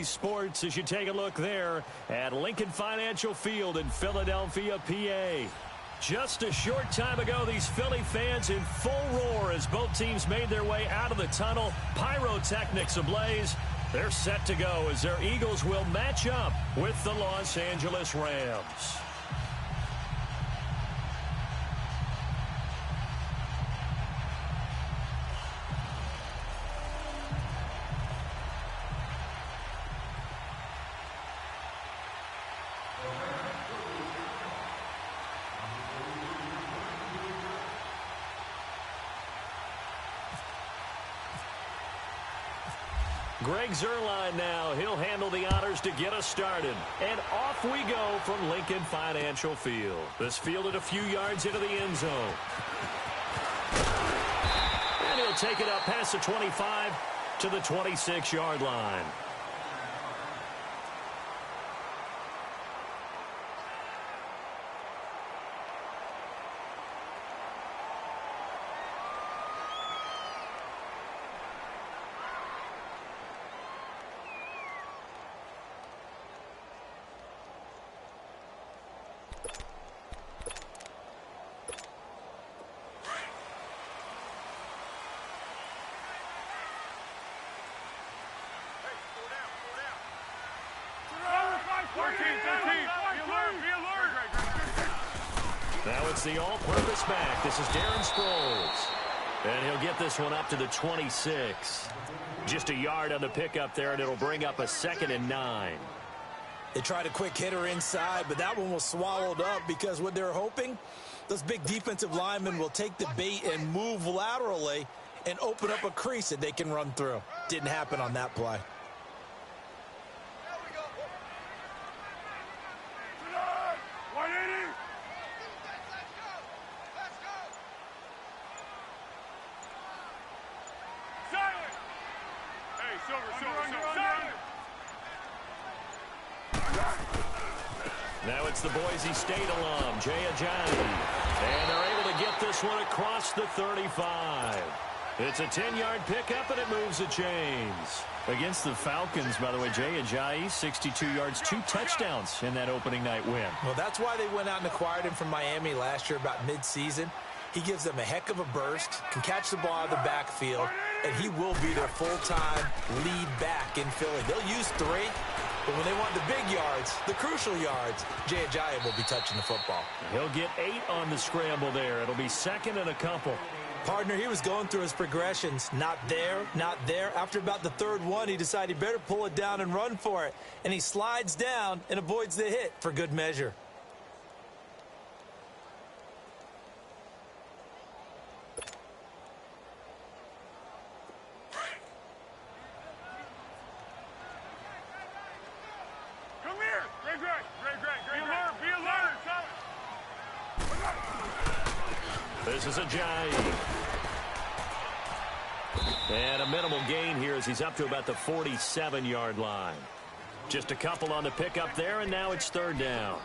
sports as you take a look there at Lincoln Financial Field in Philadelphia, PA. Just a short time ago, these Philly fans in full roar as both teams made their way out of the tunnel. Pyrotechnics ablaze. They're set to go as their Eagles will match up with the Los Angeles Rams. Greg Zuerlein now. He'll handle the honors to get us started. And off we go from Lincoln Financial Field. This fielded a few yards into the end zone. And he'll take it up past the 25 to the 26-yard line. Now it's the all-purpose back. This is Darren Sproles. And he'll get this one up to the 26. Just a yard on the pickup there, and it'll bring up a 2nd and 9. They tried a quick hitter inside, but that one was swallowed up because what they're hoping, those big defensive linemen will take the bait and move laterally and open up a crease that they can run through. Didn't happen on that play. Now it's the Boise State alum, Jay Ajayi. And they're able to get this one across the 35. It's a 10-yard pickup, and it moves the chains. Against the Falcons, by the way, Jay Ajayi, 62 yards, 2 touchdowns in that opening night win. Well, that's why they went out and acquired him from Miami last year about mid-season. He gives them a heck of a burst, can catch the ball out of the backfield, and he will be their full-time lead back in Philly. They'll use 3. But when they want the big yards, the crucial yards, Jay Ajayi will be touching the football. He'll get 8 on the scramble there. It'll be 2nd and a couple. Partner, he was going through his progressions. Not there, not there. After about the 3rd one, he decided he better pull it down and run for it. And he slides down and avoids the hit for good measure. This is Ajayi. And a minimal gain here as he's up to about the 47-yard line. Just a couple on the pickup there, and now it's 3rd down.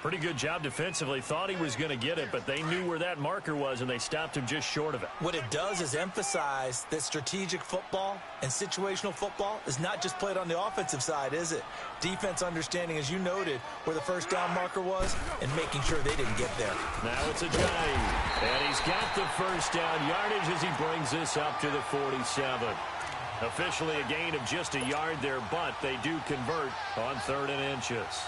Pretty good job defensively. Thought he was going to get it, but they knew where that marker was, and they stopped him just short of it. What it does is emphasize that strategic football and situational football is not just played on the offensive side, is it? Defense understanding, as you noted, where the 1st down marker was and making sure they didn't get there. Now it's Ajayi, and he's got the 1st down yardage as he brings this up to the 47. Officially a gain of just a yard there, but they do convert on 3rd and inches.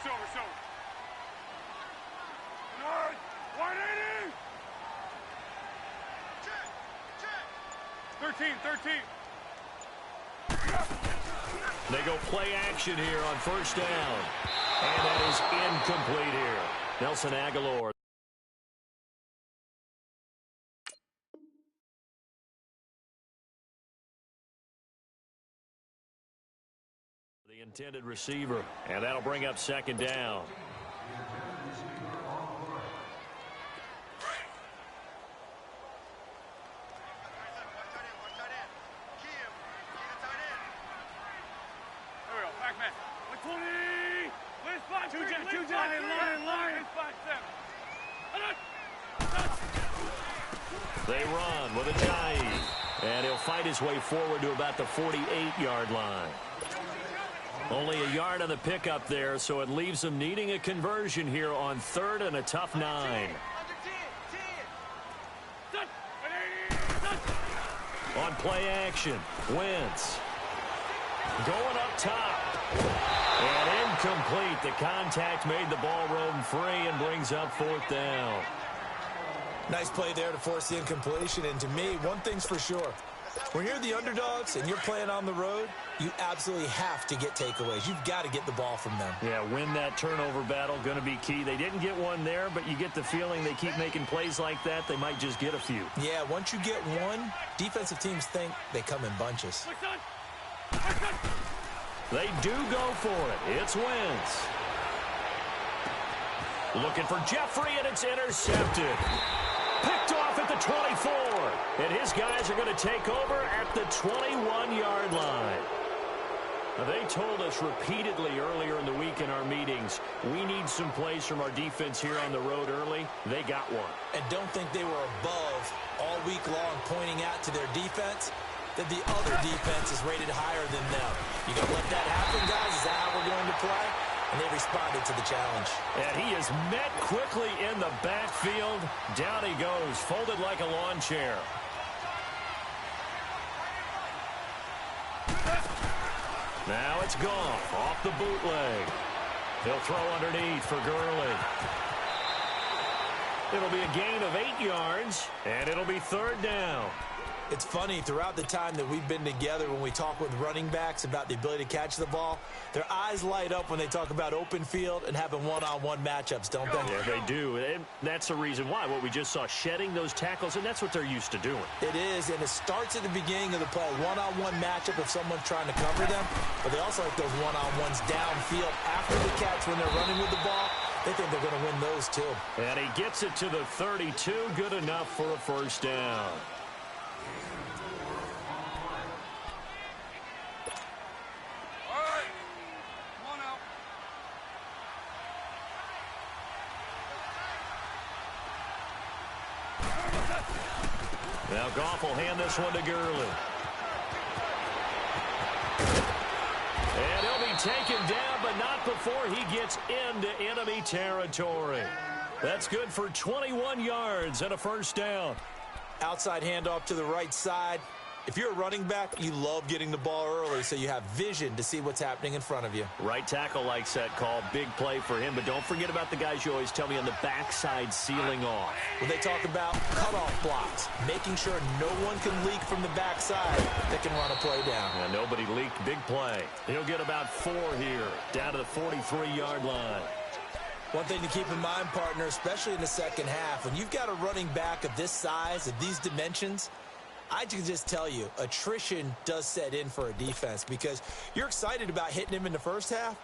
Silver. 180! 13. They go play action here on 1st down. And that is incomplete here. Nelson Aguilar. The intended receiver. And that'll bring up 2nd down. They run with Ajayi. And he'll fight his way forward to about the 48-yard line. Only a yard on the pickup there, so it leaves them needing a conversion here on 3rd and a tough 9. On play action, Wentz. Going up top. And incomplete. The contact made the ball roam free and brings up 4th down. Nice play there to force the incompletion. And to me, one thing's for sure. When you're the underdogs and you're playing on the road, you absolutely have to get takeaways. You've got to get the ball from them. Yeah, win that turnover battle, going to be key. They didn't get one there, but you get the feeling they keep making plays like that, they might just get a few. Yeah, once you get one, defensive teams think they come in bunches. They do go for it. It's Wentz. Looking for Jeffrey, and it's intercepted. Picked off at the 24. And his guys are going to take over at the 21-yard line. Now, they told us repeatedly earlier in the week in our meetings, we need some plays from our defense here on the road early. They got one. And don't think they were above all week long pointing out to their defense that the other defense is rated higher than them. You going to let that happen, guys? Is that how we're going to play? And they responded to the challenge. And he is met quickly in the backfield. Down he goes, folded like a lawn chair. Now it's Goff off the bootleg. He'll throw underneath for Gurley. It'll be a gain of 8 yards, and it'll be 3rd down. It's funny, throughout the time that we've been together, when we talk with running backs about the ability to catch the ball, their eyes light up when they talk about open field and having one-on-one matchups, don't they? Yeah, they do. And that's the reason why. What we just saw, shedding those tackles, and that's what they're used to doing. It is, and it starts at the beginning of the play. One-on-one matchup if someone's trying to cover them, but they also like those one-on-ones downfield after the catch when they're running with the ball. They think they're going to win those, too. And he gets it to the 32. Good enough for a 1st down. Now Goff will hand this one to Gurley. And he'll be taken down, but not before he gets into enemy territory. That's good for 21 yards and a 1st down. Outside handoff to the right side. If you're a running back, you love getting the ball early so you have vision to see what's happening in front of you. Right tackle likes that call. Big play for him, but don't forget about the guys you always tell me on the backside sealing off. When they talk about cutoff blocks, making sure no one can leak from the backside that can run a play down. Yeah, nobody leaked. Big play. He'll get about 4 here, down to the 43-yard line. One thing to keep in mind, partner, especially in the second half, when you've got a running back of this size, of these dimensions, I can just tell you, attrition does set in for a defense because you're excited about hitting him in the first half.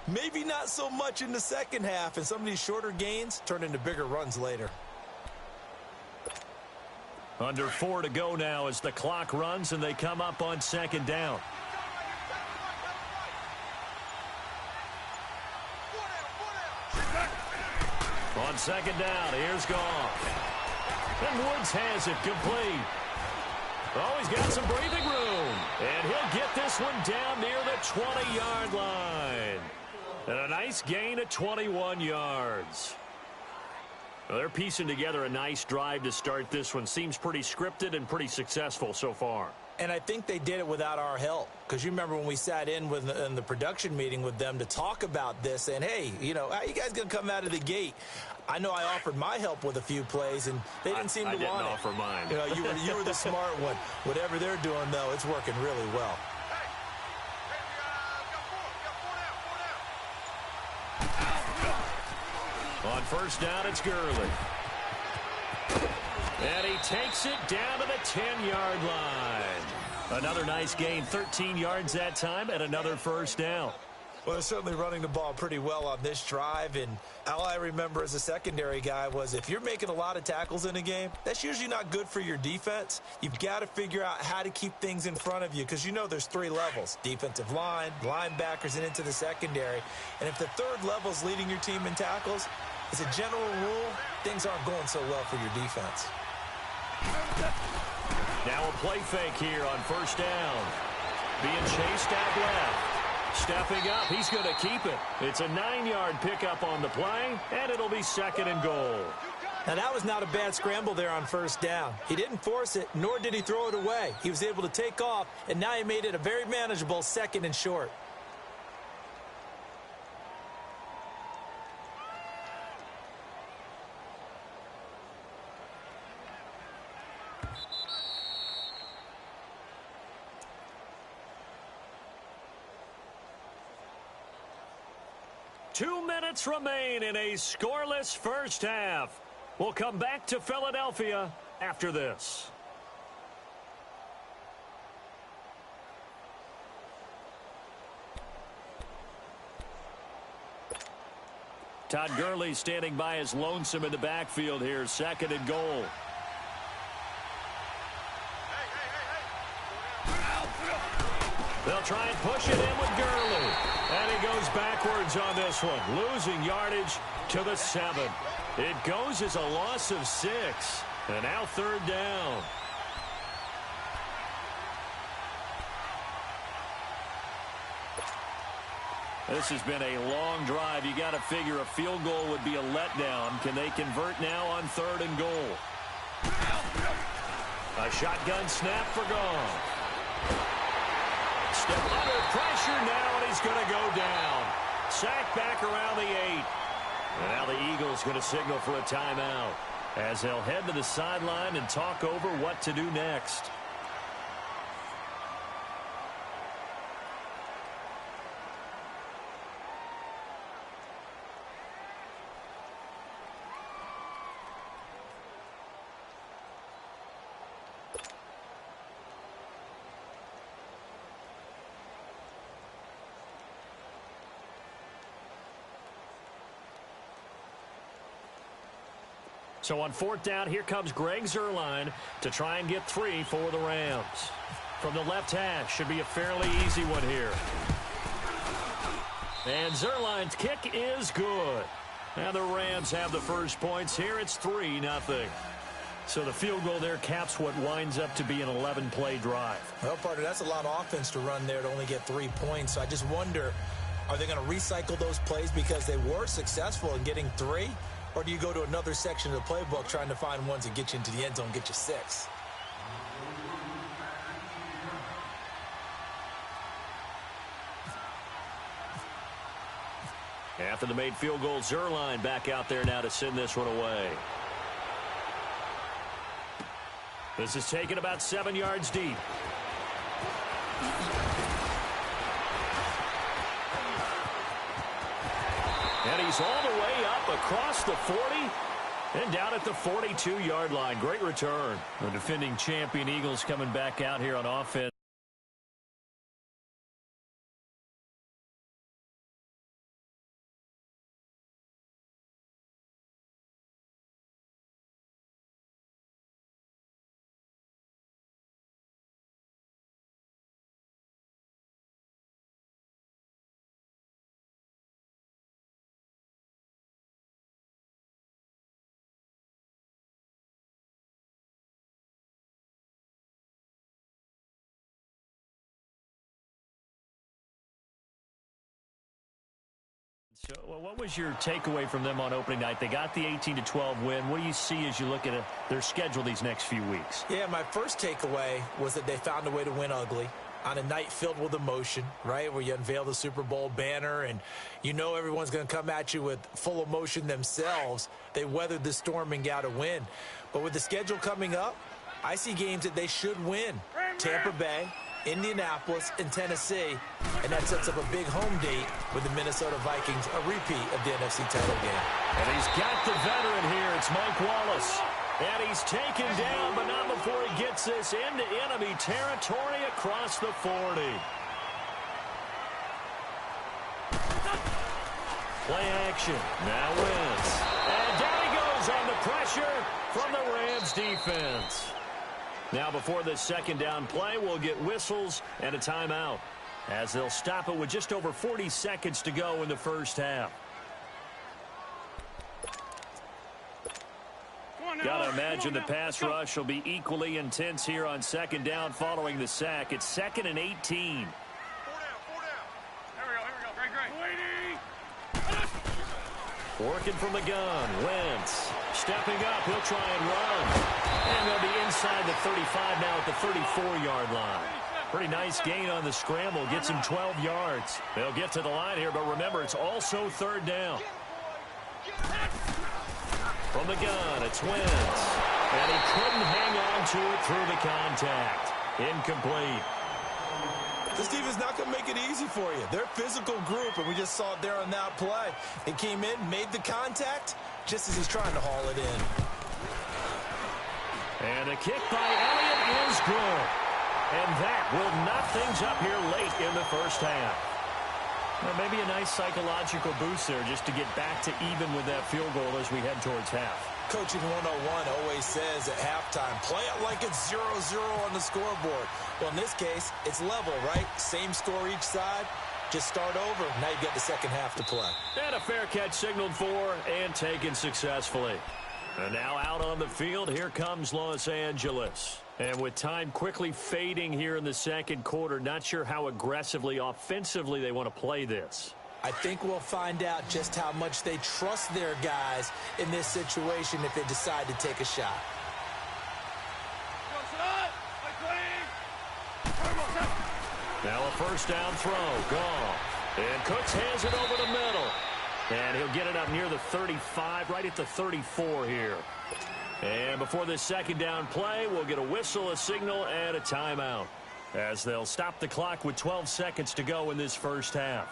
Maybe not so much in the second half, and some of these shorter gains turn into bigger runs later. Under 4 to go now as the clock runs and they come up on 2nd down. On 2nd down, here's Goff. And Woods has it complete. Oh, he's got some breathing room. And he'll get this one down near the 20-yard line. And a nice gain of 21 yards. Well, they're piecing together a nice drive to start this one. Seems pretty scripted and pretty successful so far. And I think they did it without our help. Because you remember when we sat in the production meeting with them to talk about this, and hey, you know, how you guys going to come out of the gate? I know I offered my help with a few plays, and they didn't seem to want it. I didn't offer mine. You know, you were the smart one. Whatever they're doing, though, it's working really well. On 1st down, it's Gurley. And he takes it down to the 10-yard line. Another nice gain, 13 yards that time, and another 1st down. Well, they're certainly running the ball pretty well on this drive, and all I remember as a secondary guy was if you're making a lot of tackles in a game, that's usually not good for your defense. You've got to figure out how to keep things in front of you because you know there's 3 levels, defensive line, linebackers, and into the secondary. And if the 3rd level is leading your team in tackles, as a general rule, things aren't going so well for your defense. Now a play fake here on first down. Being chased out left. Stepping up, he's going to keep it. It's a 9-yard pickup on the play, and it'll be 2nd and goal. Now, that was not a bad scramble there on first down. He didn't force it, nor did he throw it away. He was able to take off, and now he made it a very manageable 2nd and short. Two minutes remain in a scoreless first half. We'll come back to Philadelphia after this. Todd Gurley standing by as lonesome in the backfield here. 2nd and goal. They'll try and push it in with Gurley. And he goes backwards on this one, losing yardage to the 7. It goes as a loss of 6. And now 3rd down. This has been a long drive. You got to figure a field goal would be a letdown. Can they convert now on 3rd and goal? A shotgun snap for Goff. Step under pressure now, and he's going to go down. Sacked back around the 8. And now the Eagles going to signal for a timeout as they'll head to the sideline and talk over what to do next. So on 4th down, here comes Greg Zuerlein to try and get 3 for the Rams. From the left hash, should be a fairly easy one here. And Zuerlein's kick is good. And the Rams have the first points here. It's 3-0. So the field goal there caps what winds up to be an 11-play drive. Well, partner, that's a lot of offense to run there to only get 3 points. So I just wonder, are they going to recycle those plays because they were successful in getting 3? Or do you go to another section of the playbook trying to find ones that get you into the end zone, get you 6? After the made field goal, Zuerlein back out there now to send this one away. This is taken about 7 yards deep. And he's all the way up across the 40 and down at the 42-yard line. Great return. The defending champion Eagles coming back out here on offense. So, well, what was your takeaway from them on opening night? They got the 18-12 win. What do you see as you look at their schedule these next few weeks? Yeah, my first takeaway was that they found a way to win ugly on a night filled with emotion, right, where you unveil the Super Bowl banner and you know everyone's going to come at you with full emotion themselves. They weathered the storm and got a win. But with the schedule coming up, I see games that they should win. Tampa Bay, Indianapolis, and Tennessee, and that sets up a big home date with the Minnesota Vikings, a repeat of the NFC title game. And he's got the veteran here. It's Mike Wallace. And he's taken down, but not before he gets this into enemy territory across the 40. Play action. Now wins. And down he goes on the pressure from the Rams defense. Now before this second down play, we'll get whistles and a timeout as they'll stop it with just over 40 seconds to go in the first half. Come on, Got to imagine the pass rush will be equally intense here on second down following the sack. It's 2nd and 18. 4 down. Here we go. Great. Working from the gun. Wentz stepping up. He'll try and run. And they'll be inside the 35 now at the 34-yard line. Pretty nice gain on the scramble. Gets him 12 yards. They'll get to the line here, but remember, it's also 3rd down. From the gun, it's Wentz. And he couldn't hang on to it through the contact. Incomplete. This team is not going to make it easy for you. They're a physical group, and we just saw it there on that play. He came in, made the contact, just as he's trying to haul it in. And a kick by Elliott is good. And that will knock things up here late in the first half. Well, maybe a nice psychological boost there just to get back to even with that field goal as we head towards half. Coaching 101 always says at halftime, play it like it's 0-0 on the scoreboard. Well, in this case, it's level, right? Same score each side. Just start over. Now you've got the second half to play. And a fair catch signaled for and taken successfully. And now out on the field, here comes Los Angeles. And with time quickly fading here in the second quarter, not sure how aggressively, offensively they want to play this. I think we'll find out just how much they trust their guys in this situation if they decide to take a shot. Now a first down throw. Gone. And Cooks hands it over the middle. And he'll get it up near the 35, right at the 34 here. And before this second down play, we'll get a whistle, a signal, and a timeout, as they'll stop the clock with 12 seconds to go in this first half.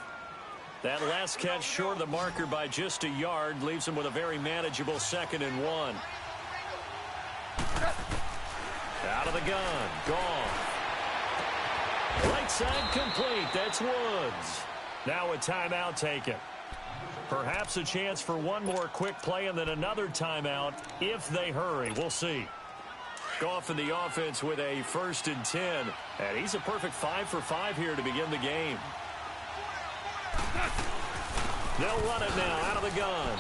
That last catch short of the marker by just a yard leaves them with a very manageable 2nd and 1. Out of the gun. Gone. Right side complete. That's Woods. Now a timeout taken. Perhaps a chance for one more quick play and then another timeout if they hurry. We'll see. Goff in the offense with a 1st and 10. And he's a perfect 5 for 5 here to begin the game. They'll run it now out of the gun.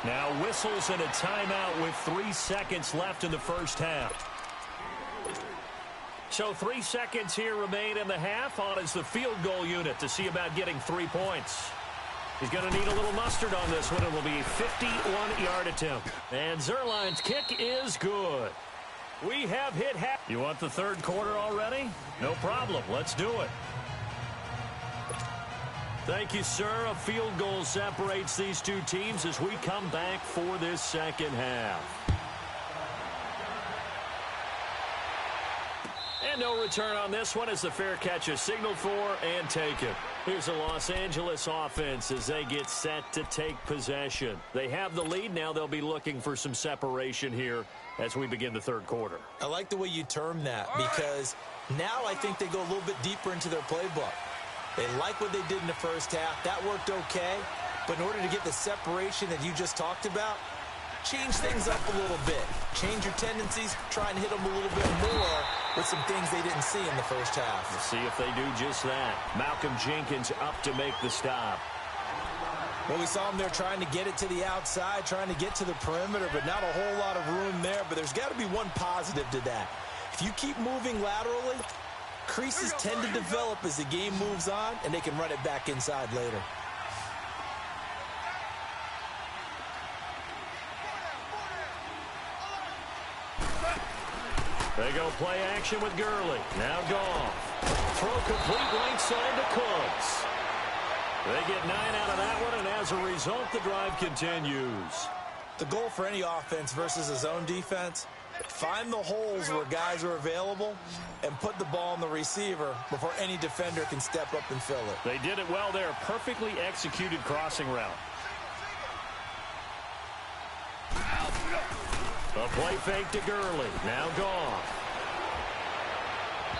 Now whistles and a timeout with 3 seconds left in the first half. So 3 seconds here remain in the half. On is the field goal unit to see about getting 3 points. He's going to need a little mustard on this one. It will be a 51-yard attempt. And Zerline's kick is good. We have hit half. You want the third quarter already? No problem. Let's do it. Thank you, sir. A field goal separates these two teams as we come back for this second half. And no return on this one as the fair catch is signaled for and taken. Here's the Los Angeles offense as they get set to take possession. They have the lead. Now they'll be looking for some separation here as we begin the third quarter. I like the way you term that because now I think they go a little bit deeper into their playbook. They like what they did in the first half. That worked okay. But in order to get the separation that you just talked about, change things up a little bit. Change your tendencies. Try and hit them a little bit more with some things they didn't see in the first half. We'll see if they do just that. Malcolm Jenkins up to make the stop. Well, we saw him there trying to get it to the outside, trying to get to the perimeter, but not a whole lot of room there. But there's got to be one positive to that. If you keep moving laterally, creases tend to develop as the game moves on, and they can run it back inside later. They go play action with Gurley. Now Goff. Throw complete right side to Cooks. They get 9 out of that one, and as a result, the drive continues. The goal for any offense versus a zone defense, find the holes where guys are available and put the ball on the receiver before any defender can step up and fill it. They did it well there. Perfectly executed crossing route. A play fake to Gurley. Now Goff.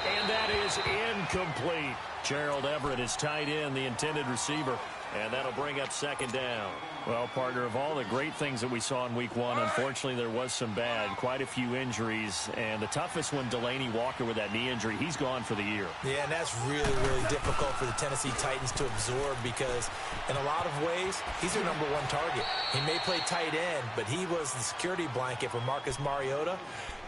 And that is incomplete. Gerald Everett is tied in, the intended receiver. And that'll bring up second down. Well, partner, of all the great things that we saw in week one, unfortunately there was some bad, quite a few injuries. And the toughest one, Delaney Walker with that knee injury, he's gone for the year. Yeah, and that's really, really difficult for the Tennessee Titans to absorb because in a lot of ways, he's their number one target. He may play tight end, but he was the security blanket for Marcus Mariota.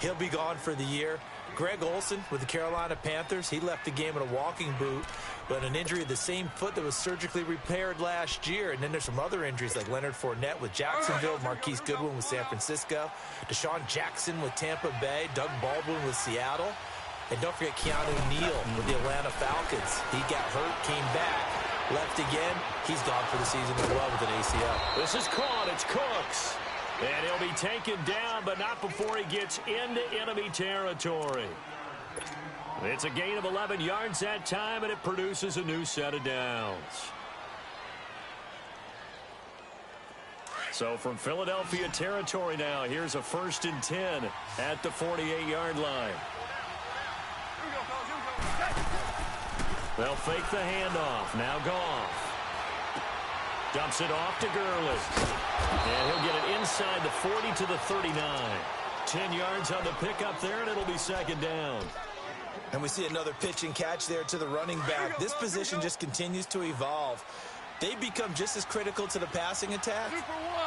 He'll be gone for the year. Greg Olsen with the Carolina Panthers, he left the game in a walking boot, but an injury of the same foot that was surgically repaired last year. And then there's some other injuries like Leonard Fournette with Jacksonville, Marquise Goodwin with San Francisco, Deshaun Jackson with Tampa Bay, Doug Baldwin with Seattle. And don't forget Keanu Neal with the Atlanta Falcons. He got hurt, came back, left again. He's gone for the season as well with an ACL. This is caught. It's Cooks. And he'll be taken down, but not before he gets into enemy territory. It's a gain of 11 yards that time, and it produces a new set of downs. So from Philadelphia territory now, here's a 1st and 10 at the 48-yard line. They'll fake the handoff. Now Goff. Dumps it off to Gurley. And he'll get it inside the 40 to the 39. 10 yards on the pickup there, and it'll be second down. And we see another pitch and catch there to the running back. This position just continues to evolve. They become just as critical to the passing attack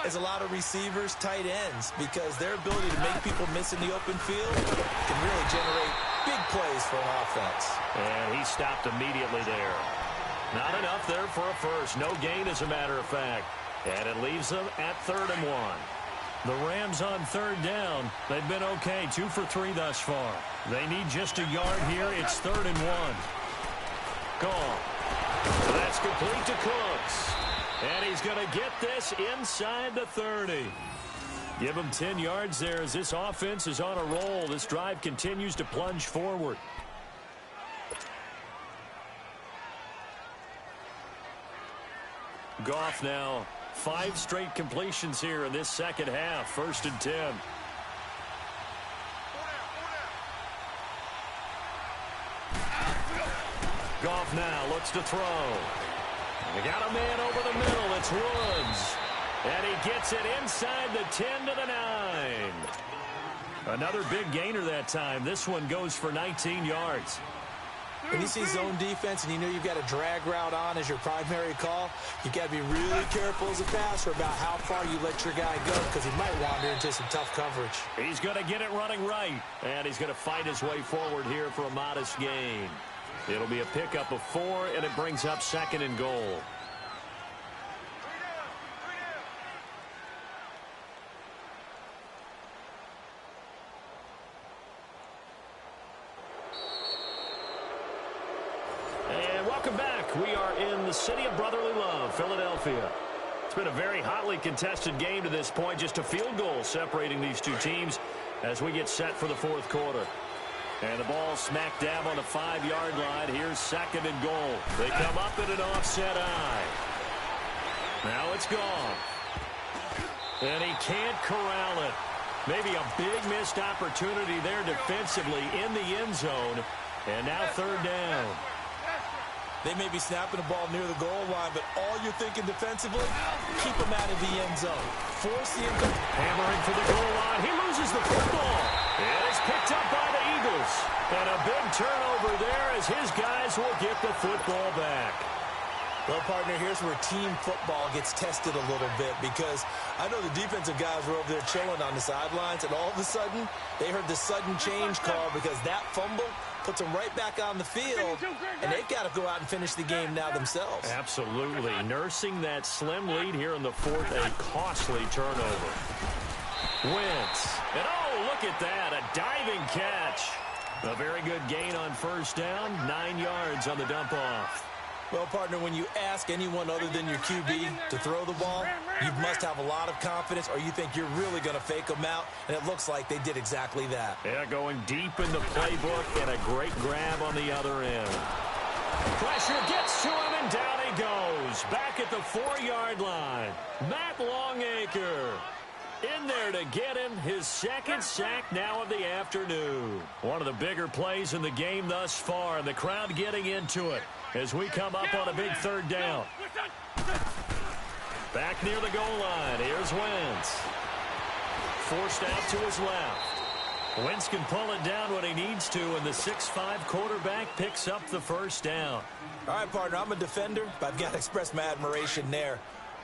as a lot of receivers, tight ends, because their ability to make people miss in the open field can really generate big plays for an offense. And he stopped immediately there. Not enough there for a first. No gain, as a matter of fact. And it leaves them at 3rd and 1. The Rams on 3rd down. They've been okay. 2 for 3 thus far. They need just a yard here. It's 3rd and 1. Gone. That's complete to Cooks. And he's going to get this inside the 30. Give him 10 yards there as this offense is on a roll. This drive continues to plunge forward. Goff now 5 straight completions here in this second half. 1st and 10. Goff now looks to throw. They got a man over the middle. It's Woods. And he gets it inside the 10 to the 9. Another big gainer that time. This one goes for 19 yards. When you see zone defense and you know you've got a drag route on as your primary call, you've got to be really careful as a passer about how far you let your guy go because he might wander into some tough coverage. He's going to get it running right, and he's going to fight his way forward here for a modest gain. It'll be a pickup of 4, and it brings up 2nd and goal. Welcome back. We are in the city of brotherly love, Philadelphia. It's been a very hotly contested game to this point. Just a field goal separating these two teams as we get set for the 4th quarter. And the ball smack dab on the 5-yard line. Here's 2nd and goal. They come up in an offset eye. Now it's gone. And he can't corral it. Maybe a big missed opportunity there defensively in the end zone. And now 3rd down. They may be snapping the ball near the goal line, but all you're thinking defensively, keep them out of the end zone. Force the incomplete. Hammering for the goal line. He loses the football. It is picked up by the Eagles. And a big turnover there as his guys will get the football back. Well, partner, here's where team football gets tested a little bit because I know the defensive guys were over there chilling on the sidelines, and all of a sudden, they heard the sudden change call because that fumble puts them right back on the field, and they've got to go out and finish the game now themselves. Absolutely. Nursing that slim lead here in the 4th, a costly turnover. Wentz. And oh, look at that, a diving catch. A very good gain on 1st down, 9 yards on the dump-off. Well, partner, when you ask anyone other than your QB to throw the ball, you must have a lot of confidence or you think you're really going to fake them out, and it looks like they did exactly that. Yeah, going deep in the playbook and a great grab on the other end. Pressure gets to him, and down he goes. Back at the 4-yard line. Matt Longacre in there to get him his 2nd sack now of the afternoon. One of the bigger plays in the game thus far, and the crowd getting into it as we come up on a big 3rd down. Back near the goal line. Here's Wentz. Forced out to his left. Wentz can pull it down when he needs to, and the 6'5" quarterback picks up the first down. All right, partner, I'm a defender, but I've got to express my admiration there.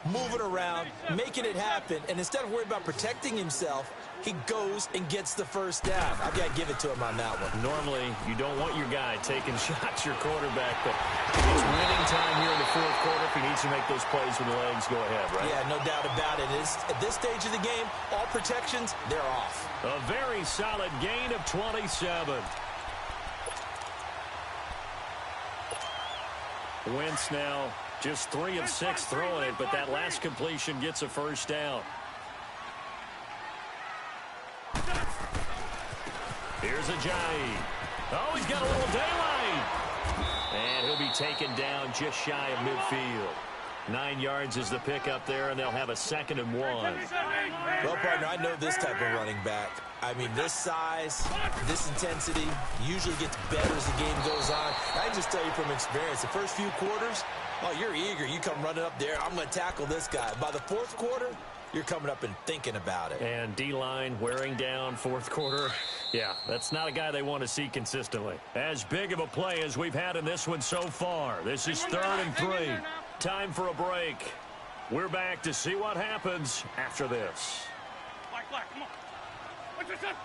Moving around, making it happen, and instead of worrying about protecting himself, he goes and gets the first down. I've got to give it to him on that one. Normally, you don't want your guy taking shots, your quarterback, but it's winning time here in the fourth quarter. If he needs to make those plays with the legs, go ahead, right? Yeah, no doubt about it. At this stage of the game, all protections, they're off. A very solid gain of 27. Wentz now just 3 of 6 throwing it, but that last completion gets a first down. Here's Ajayi. Oh, he's got a little daylight. And he'll be taken down just shy of midfield. 9 yards is the pickup there, and they'll have a 2nd and 1. Well, partner, I know this type of running back. I mean, this size, this intensity usually gets better as the game goes on. I can just tell you from experience, the first few quarters, oh, you're eager. You come running up there. I'm going to tackle this guy. By the fourth quarter, you're coming up and thinking about it. And D-line wearing down fourth quarter. Yeah, that's not a guy they want to see consistently. As big of a play as we've had in this one so far. This is 3rd and 3. Time for a break. We're back to see what happens after this. Come on. What's this up?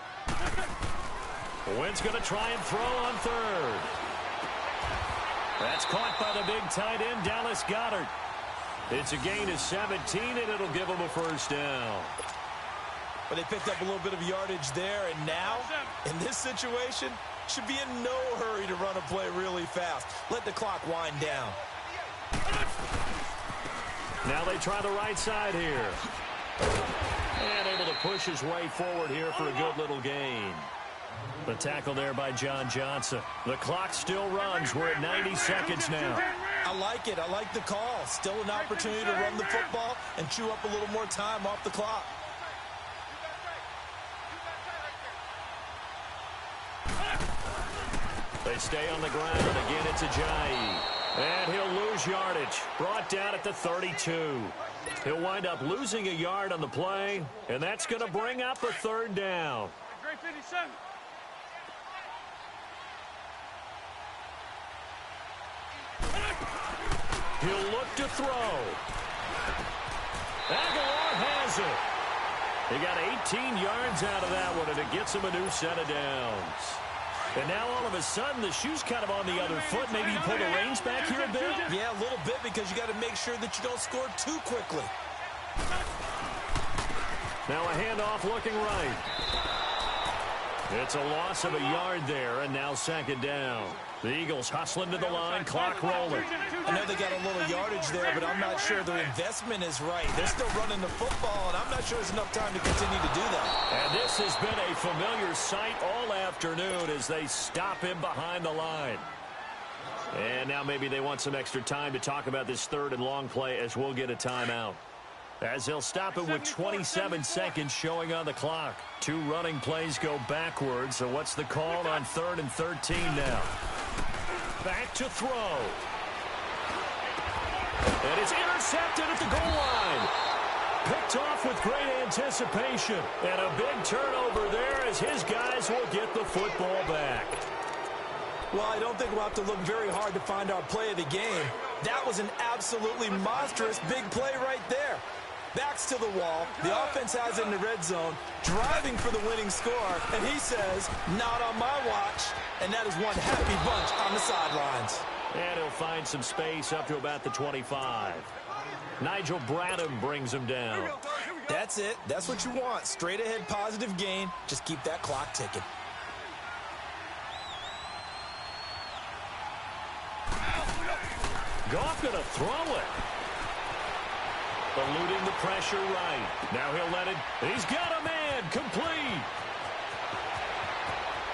Wentz going to try and throw on 3rd. That's caught by the big tight end, Dallas Goedert. It's a gain of 17, and it'll give them a first down. But they picked up a little bit of yardage there, and now, in this situation, should be in no hurry to run a play really fast. Let the clock wind down. Now they try the right side here. And able to push his way forward here for a good little gain. The tackle there by John Johnson. The clock still runs. We're at 90 seconds now. I like it. I like the call. Still an opportunity to run the football and chew up a little more time off the clock. They stay on the ground. Again, it's Ajayi. And he'll lose yardage. Brought down at the 32. He'll wind up losing a yard on the play, and that's going to bring up a 3rd down. Great 57. He'll look to throw. Aguilar has it. He got 18 yards out of that one, and it gets him a new set of downs. And now all of a sudden the shoe's kind of on the other foot. Maybe you pull the reins back here a bit? Yeah, a little bit, because you got to make sure that you don't score too quickly. Now a handoff looking right. It's a loss of a yard there, and now 2nd down. The Eagles hustling to the line, clock rolling. I know they got a little yardage there, but I'm not sure their investment is right. They're still running the football, and I'm not sure there's enough time to continue to do that. And this has been a familiar sight all afternoon as they stop him behind the line. And now maybe they want some extra time to talk about this 3rd and long play as we'll get a timeout. As they'll stop it with 27 seconds showing on the clock. 2 running plays go backwards. So what's the call on 3rd and 13 now? Back to throw. And it's intercepted at the goal line. Picked off with great anticipation. And a big turnover there as his guys will get the football back. Well, I don't think we'll have to look very hard to find our play of the game. That was an absolutely monstrous big play right there. Backs to the wall. The offense has it in the red zone, driving for the winning score, and he says, not on my watch. And that is one happy bunch on the sidelines. And he'll find some space up to about the 25. Nigel Bradham brings him down. That's it. That's what you want. Straight ahead positive gain. Just keep that clock ticking. Goff going to throw it. Eluding the pressure right. Now he'll let it. He's got a man. Complete.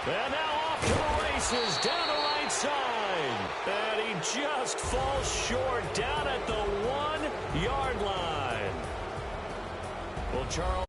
And now off to the races. Down the right side. And he just falls short down at the 1-yard line. Well, Charles.